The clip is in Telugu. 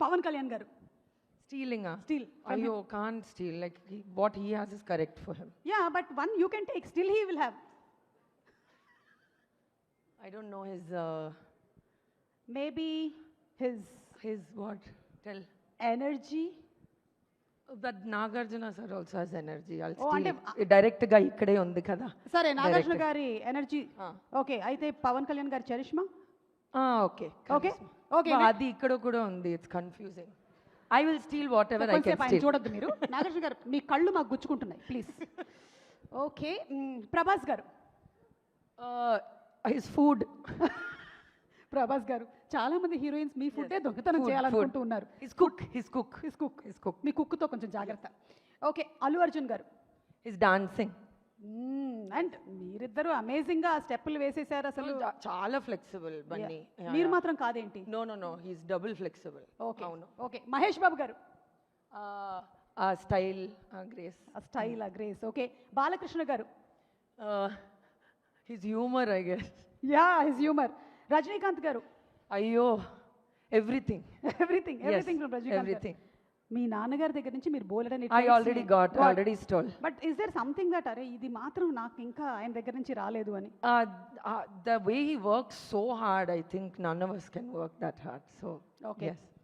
పవన్ కళ్యాణ్ గారు. Stealing, Steal from Ayo, can't steal. Like, what he has is correct for him. Yeah, but one you can take, still he will have. I don't know his, Maybe his what? Tell. energy. That Nagarjuna sir also has energy. I'll Oh, steal ante- it. Direct గా ఇక్కడే ఉంది కదా. సరే నాగార్జున Direct. గారి ఎనర్జీ. ఓకే, అయితే పవన్ కళ్యాణ్ గారి చరిష్మా. ఓకే ఓకే ఓకే, అది ఇక్కడ కూడా ఉంది. It's confusing. I will steel what ever I can కొంచెంసేపు ఆయన స్టీల్. చూడొద్దు మీరు. నాగార్జున గారు మీ కళ్ళు మాకు గుచ్చుకుంటున్నాయి, ప్లీజ్. ఓకే, ప్రభాస్ గారు. His food. ప్రభాస్ గారు, చాలా మంది హీరోయిన్స్ మీ ఫుడ్డే దొంగతనం చేయాలనుకుంటూ ఉన్నారు. His cook. His cook. His cook. His cook. మీ కుక్తో కొంచెం జాగ్రత్త. ఓకే, అల్లు అర్జున్ గారు. His dancing. అండ్ మీరిద్దరు అమేజింగ్ గా స్టెప్పులు వేసేసారు అసలు. చాలా ఫ్లెక్సిబుల్ బన్నీ. మీరు మాత్రం కాదేంటి? No he's double flexible. Okay అవును. ఓకే, మహేష్ బాబు గారు. ఆ స్టైల్, ఆ గ్రేస్. ఆ స్టైల్, ఆ గ్రేస్. ఓకే, బాలకృష్ణ గారు. His humour I guess. Yeah, his humour. Rajinikanth గారు. అయ్యో, everything. Everything from Rajinikanth. Everything. మీ నాన్నగారి దగ్గర నుంచి మీరు బోలెడని I already stole. But is there something that అరే ఇది మాత్రం నాకు ఇంకా ఆయన దగ్గర నుంచి రాలేదు అని? The way he works so hard, I think none of us can work that hard. So, Okay. yes.